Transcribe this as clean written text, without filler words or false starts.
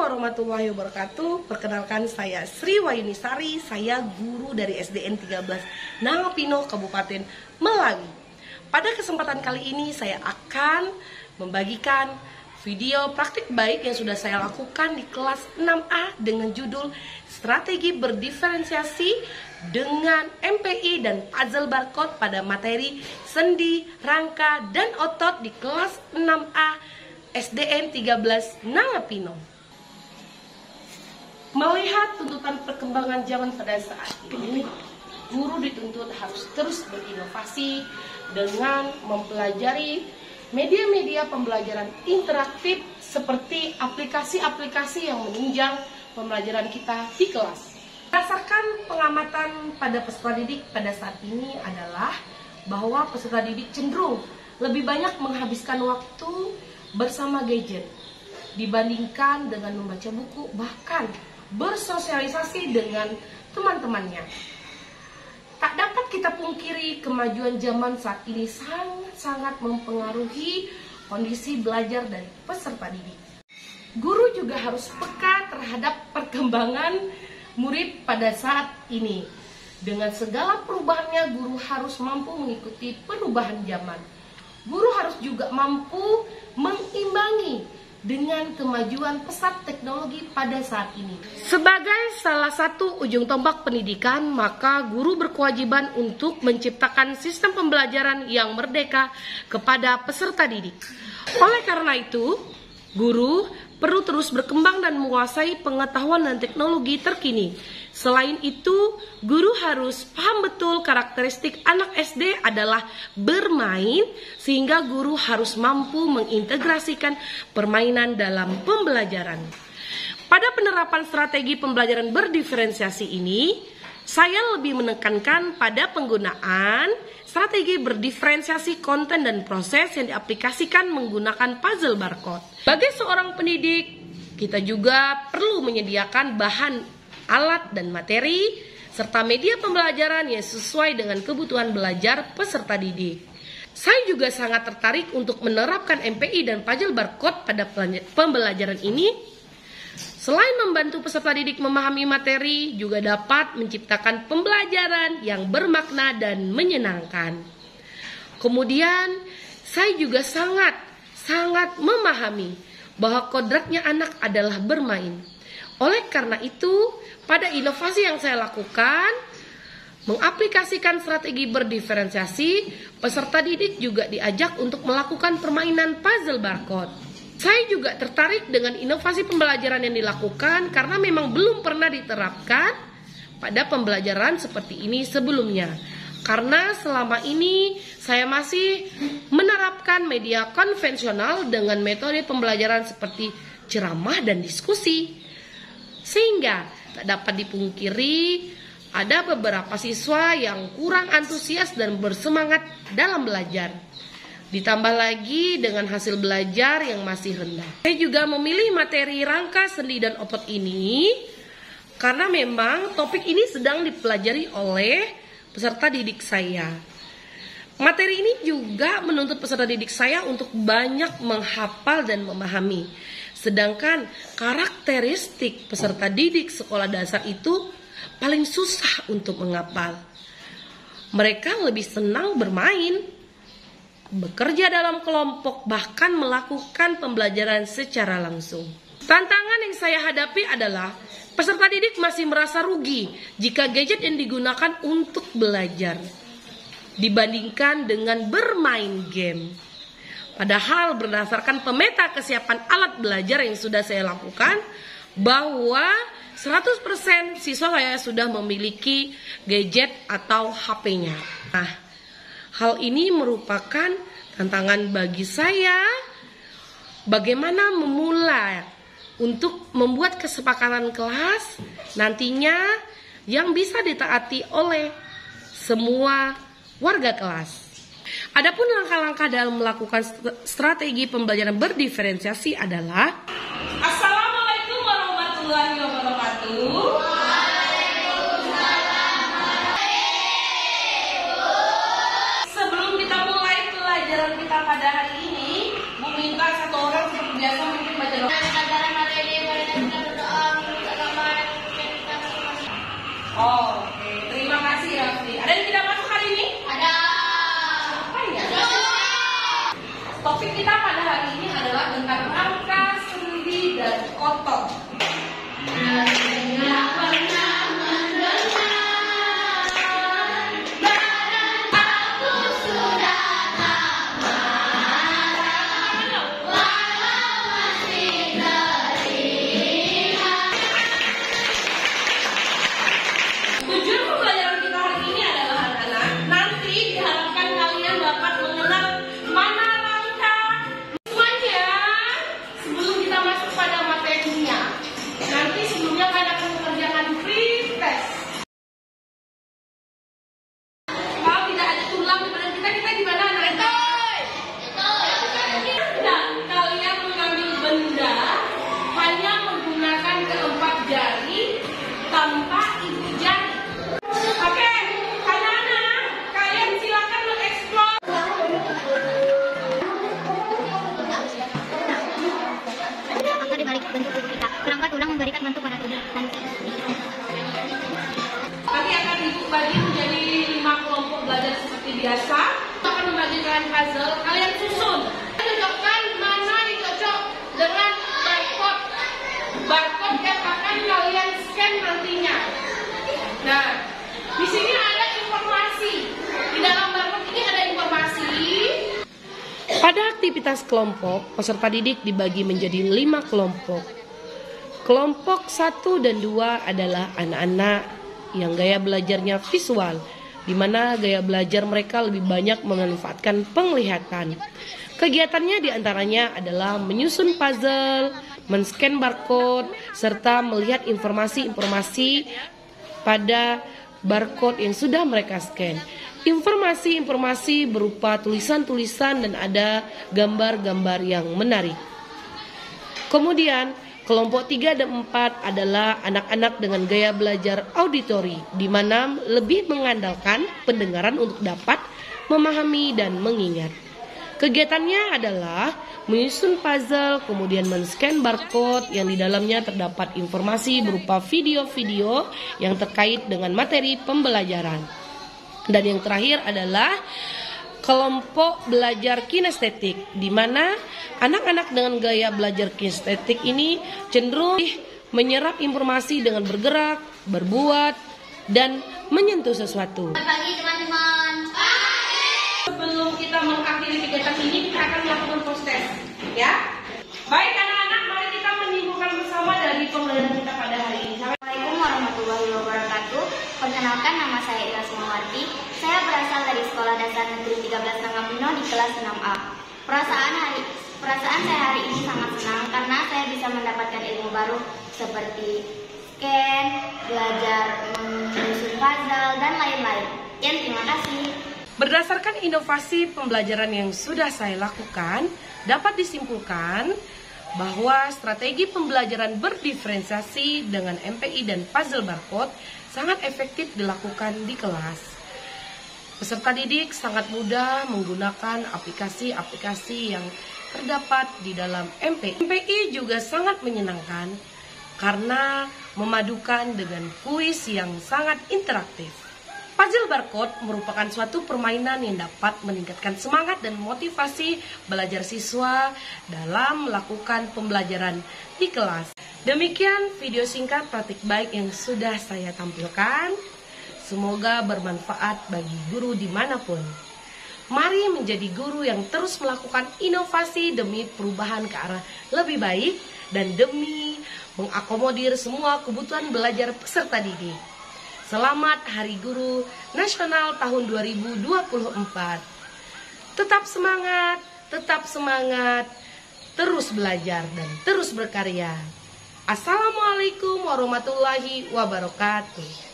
warahmatullahi wabarakatuh. Perkenalkan, saya Sri Wayunisari. Saya guru dari SDN 13 Nangapino, Kabupaten Melawi. Pada kesempatan kali ini saya akan membagikan video praktik baik yang sudah saya lakukan di kelas 6A dengan judul Strategi Berdiferensiasi dengan MPI dan Puzzle Barcode pada materi sendi, rangka, dan otot di kelas 6A SDN 13 Nangapino. Melihat tuntutan perkembangan zaman pada saat ini, guru dituntut harus terus berinovasi dengan mempelajari media-media pembelajaran interaktif seperti aplikasi-aplikasi yang menunjang pembelajaran kita di kelas. Berdasarkan pengamatan pada peserta didik pada saat ini adalah bahwa peserta didik cenderung lebih banyak menghabiskan waktu bersama gadget dibandingkan dengan membaca buku, bahkan bersosialisasi dengan teman-temannya. Tak dapat kita pungkiri, kemajuan zaman saat ini sangat mempengaruhi kondisi belajar dari peserta didik. Guru juga harus peka terhadap perkembangan murid pada saat ini. Dengan segala perubahannya, guru harus mampu mengikuti perubahan zaman. Guru harus juga mampu mengimbangi dengan kemajuan pesat teknologi pada saat ini. Sebagai salah satu ujung tombak pendidikan, maka guru berkewajiban untuk menciptakan sistem pembelajaran yang merdeka kepada peserta didik. Oleh karena itu, guru perlu terus berkembang dan menguasai pengetahuan dan teknologi terkini. Selain itu, guru harus paham betul karakteristik anak SD adalah bermain, sehingga guru harus mampu mengintegrasikan permainan dalam pembelajaran. Pada penerapan strategi pembelajaran berdiferensiasi ini, saya lebih menekankan pada penggunaan strategi berdiferensiasi konten dan proses yang diaplikasikan menggunakan puzzle barcode. Bagi seorang pendidik, kita juga perlu menyediakan bahan alat dan materi, serta media pembelajaran yang sesuai dengan kebutuhan belajar peserta didik. Saya juga sangat tertarik untuk menerapkan MPI dan puzzle barcode pada pembelajaran ini. Selain membantu peserta didik memahami materi, juga dapat menciptakan pembelajaran yang bermakna dan menyenangkan. Kemudian, saya juga sangat memahami bahwa kodratnya anak adalah bermain. Oleh karena itu, pada inovasi yang saya lakukan, mengaplikasikan strategi berdiferensiasi, peserta didik juga diajak untuk melakukan permainan puzzle barcode. Saya juga tertarik dengan inovasi pembelajaran yang dilakukan karena memang belum pernah diterapkan pada pembelajaran seperti ini sebelumnya. Karena selama ini saya masih menerapkan media konvensional dengan metode pembelajaran seperti ceramah dan diskusi. Sehingga tak dapat dipungkiri ada beberapa siswa yang kurang antusias dan bersemangat dalam belajar. Ditambah lagi dengan hasil belajar yang masih rendah. Saya juga memilih materi rangka, sendi, dan otot ini karena memang topik ini sedang dipelajari oleh peserta didik saya. Materi ini juga menuntut peserta didik saya untuk banyak menghafal dan memahami. Sedangkan karakteristik peserta didik sekolah dasar itu paling susah untuk menghafal. Mereka lebih senang bermain, bekerja dalam kelompok, bahkan melakukan pembelajaran secara langsung. Tantangan yang saya hadapi adalah peserta didik masih merasa rugi jika gadget yang digunakan untuk belajar dibandingkan dengan bermain game. Padahal berdasarkan pemeta kesiapan alat belajar yang sudah saya lakukan, bahwa 100% siswa saya sudah memiliki gadget atau HP-nya. Nah, hal ini merupakan tantangan bagi saya bagaimana memulai untuk membuat kesepakatan kelas nantinya yang bisa ditaati oleh semua warga kelas. Adapun langkah-langkah dalam melakukan strategi pembelajaran berdiferensiasi adalah: Assalamualaikum warahmatullahi wabarakatuh. Sebelum kita mulai pelajaran kita pada hari ini, Bu minta satu orang seperti biasa mungkin baca doa. Topik kita pada hari ini adalah tentang angka, sendi, dan otot. Tujuan pembelajaran kita hari ini adalah anak-anak, nanti diharapkan kalian dapat mengenal mana langkah semuanya sebelum kita masuk pada materinya. Nanti sebelumnya kalian akan mengerjakan free test. Kalau tidak ada tulang di badan kita di mana anak-anak? Kalian mengambil benda hanya menggunakan keempat jari tanpa ibu jari. Oke, anak-anak, kalian silakan mengeksplor. Angka dibalik bentuk tubuh kita. Kerangka tulang memberikan bentuk pada tubuh. Nanti akan dibagi menjadi 5 kelompok belajar seperti biasa. Kita akan membagikan puzzle. Kalian susun. Cocokkan mana yang cocok dengan barcode. Barcode yang akan kalian scan nantinya. Nah, di sini ada informasi. Di dalam barcode ini ada informasi. Pada aktivitas kelompok, peserta didik dibagi menjadi 5 kelompok. Kelompok 1 dan 2 adalah anak-anak yang gaya belajarnya visual, di mana gaya belajar mereka lebih banyak memanfaatkan penglihatan. Kegiatannya diantaranya adalah menyusun puzzle, men-scan barcode, serta melihat informasi-informasi pada barcode yang sudah mereka scan. Informasi-informasi berupa tulisan-tulisan dan ada gambar-gambar yang menarik. Kemudian kelompok 3 dan 4 adalah anak-anak dengan gaya belajar auditori, di mana lebih mengandalkan pendengaran untuk dapat memahami dan mengingat. Kegiatannya adalah menyusun puzzle, kemudian men-scan barcode yang di dalamnya terdapat informasi berupa video-video yang terkait dengan materi pembelajaran. Dan yang terakhir adalah kelompok belajar kinestetik, di mana anak-anak dengan gaya belajar kinestetik ini cenderung menyerap informasi dengan bergerak, berbuat, dan menyentuh sesuatu. Selamat pagi teman-teman. Sebelum kita mengakhiri kegiatan ini, kita akan melakukan proses, ya. Baik anak-anak, mari kita menyimpulkan bersama dari pembelajaran kita pada hari ini. Assalamualaikum warahmatullahi wabarakatuh. Perkenalkan, nama saya Ila Sumawarti. Saya berasal dari Sekolah Dasar Negeri 13 Tangamino di kelas 6A. Perasaan saya hari ini sangat senang karena saya bisa mendapatkan ilmu baru seperti scan, belajar menyusun puzzle, dan lain-lain. Terima kasih. Berdasarkan inovasi pembelajaran yang sudah saya lakukan, dapat disimpulkan bahwa strategi pembelajaran berdiferensiasi dengan MPI dan puzzle barcode sangat efektif dilakukan di kelas. Peserta didik sangat mudah menggunakan aplikasi-aplikasi yang terdapat di dalam MPI. MPI juga sangat menyenangkan karena memadukan dengan kuis yang sangat interaktif. Puzzle barcode merupakan suatu permainan yang dapat meningkatkan semangat dan motivasi belajar siswa dalam melakukan pembelajaran di kelas. Demikian video singkat praktik baik yang sudah saya tampilkan. Semoga bermanfaat bagi guru dimanapun. Mari menjadi guru yang terus melakukan inovasi demi perubahan ke arah lebih baik dan demi mengakomodir semua kebutuhan belajar peserta didik. Selamat Hari Guru Nasional tahun 2024. Tetap semangat, terus belajar dan terus berkarya. Assalamualaikum warahmatullahi wabarakatuh.